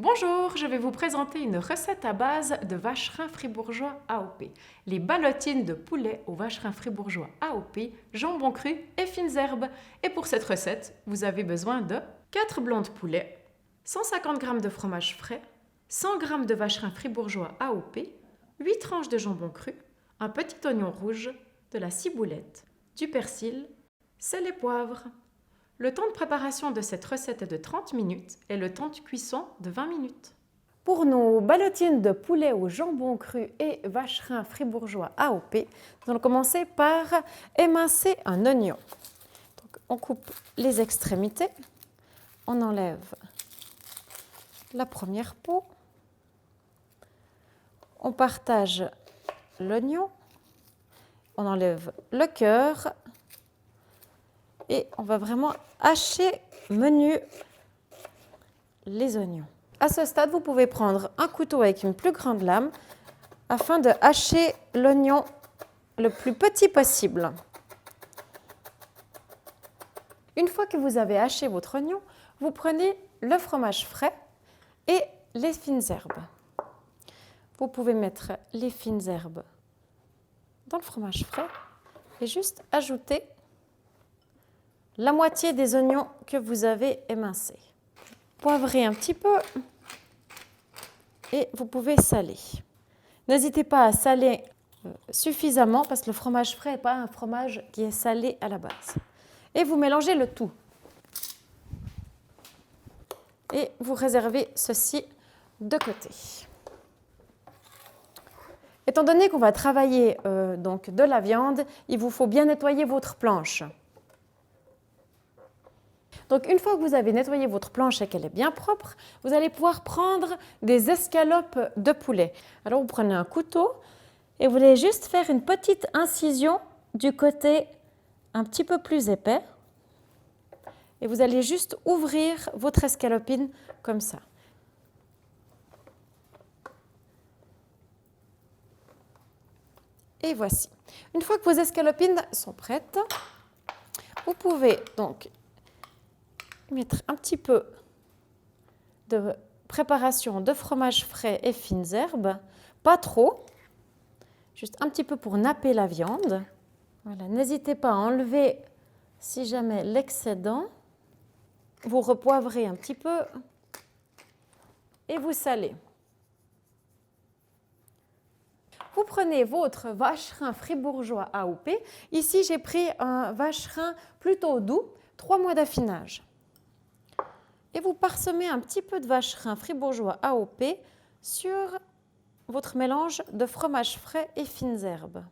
Bonjour, je vais vous présenter une recette à base de vacherin fribourgeois AOP. Les ballotines de poulet au vacherin fribourgeois AOP, jambon cru et fines herbes. Et pour cette recette, vous avez besoin de 4 blancs de poulet, 150 g de fromage frais, 100 g de vacherin fribourgeois AOP, 8 tranches de jambon cru, un petit oignon rouge, de la ciboulette, du persil, sel et poivre. Le temps de préparation de cette recette est de 30 minutes et le temps de cuisson de 20 minutes. Pour nos ballotines de poulet au jambon cru et vacherin fribourgeois AOP, nous allons commencer par émincer un oignon. Donc, on coupe les extrémités, on enlève la première peau, on partage l'oignon, on enlève le cœur et on va vraiment hacher menu les oignons. À ce stade, vous pouvez prendre un couteau avec une plus grande lame afin de hacher l'oignon le plus petit possible. Une fois que vous avez haché votre oignon, vous prenez le fromage frais et les fines herbes. Vous pouvez mettre les fines herbes dans le fromage frais et juste ajouter la moitié des oignons que vous avez émincés. Poivrez un petit peu et vous pouvez saler. N'hésitez pas à saler suffisamment parce que le fromage frais n'est pas un fromage qui est salé à la base. Et vous mélangez le tout. Et vous réservez ceci de côté. Étant donné qu'on va travailler donc de la viande, il vous faut bien nettoyer votre planche. Donc, une fois que vous avez nettoyé votre planche et qu'elle est bien propre, vous allez pouvoir prendre des escalopes de poulet. Alors, vous prenez un couteau et vous allez juste faire une petite incision du côté un petit peu plus épais. Et vous allez juste ouvrir votre escalopine comme ça. Et voici. Une fois que vos escalopines sont prêtes, vous pouvez donc mettre un petit peu de préparation de fromage frais et fines herbes, pas trop, juste un petit peu pour napper la viande. Voilà, n'hésitez pas à enlever si jamais l'excédent. Vous repoivrez un petit peu et vous salez. Vous prenez votre vacherin fribourgeois AOP. Ici, j'ai pris un vacherin plutôt doux, 3 mois d'affinage. Et vous parsemez un petit peu de vacherin fribourgeois AOP sur votre mélange de fromage frais et fines herbes.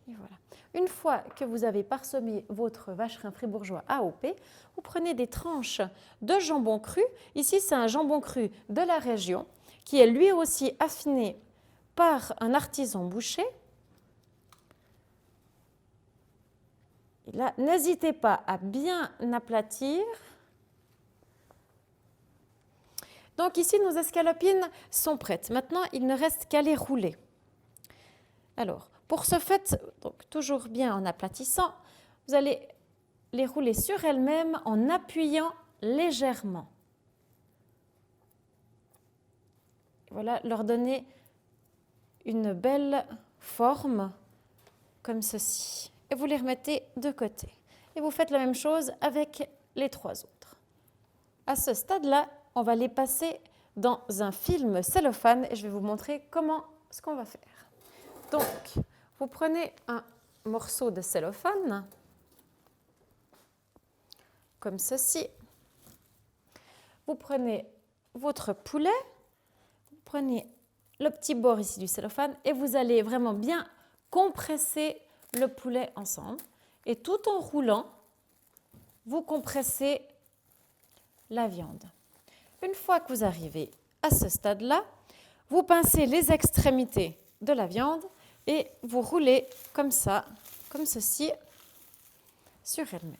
Et voilà. Une fois que vous avez parsemé votre vacherin fribourgeois AOP, vous prenez des tranches de jambon cru. Ici, c'est un jambon cru de la région qui est lui aussi affiné par un artisan boucher. Et là, n'hésitez pas à bien aplatir. Donc ici, nos escalopines sont prêtes. Maintenant, il ne reste qu'à les rouler. Alors, pour ce fait, donc, toujours bien en aplatissant, vous allez les rouler sur elles-mêmes en appuyant légèrement. Voilà, leur donner une belle forme comme ceci. Et vous les remettez de côté. Et vous faites la même chose avec les 3 autres. À ce stade-là, on va les passer dans un film cellophane et je vais vous montrer ce qu'on va faire. Donc, vous prenez un morceau de cellophane, comme ceci. Vous prenez votre poulet, vous prenez le petit bord ici du cellophane et vous allez vraiment bien compresser le poulet ensemble. Et tout en roulant, vous compressez la viande. Une fois que vous arrivez à ce stade-là, vous pincez les extrémités de la viande et vous roulez comme ça, comme ceci, sur elle-même.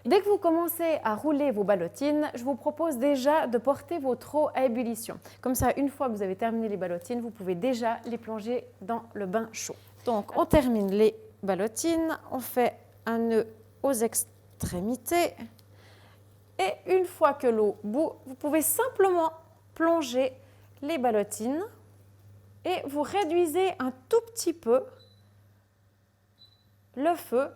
Dès que vous commencez à rouler vos ballotines, je vous propose déjà de porter votre eau à ébullition. Comme ça, une fois que vous avez terminé les ballotines, vous pouvez déjà les plonger dans le bain chaud. Donc, on termine les ballotines, on fait un nœud aux extrémités Et une fois que l'eau bout, vous pouvez simplement plonger les ballotines et vous réduisez un tout petit peu le feu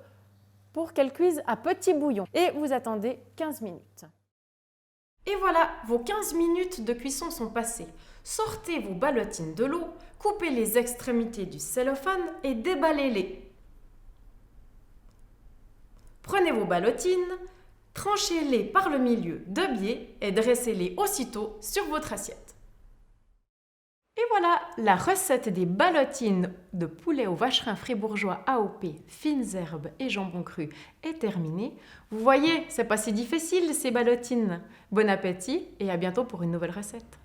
pour qu'elles cuisent à petit bouillon. Et vous attendez 15 minutes. Et voilà, vos 15 minutes de cuisson sont passées. Sortez vos ballotines de l'eau, coupez les extrémités du cellophane et déballez-les. Prenez vos ballotines, tranchez-les par le milieu de biais et dressez-les aussitôt sur votre assiette. Et voilà, la recette des ballotines de poulet au vacherin fribourgeois AOP, fines herbes et jambon cru est terminée. Vous voyez, c'est pas si difficile ces ballotines. Bon appétit et à bientôt pour une nouvelle recette.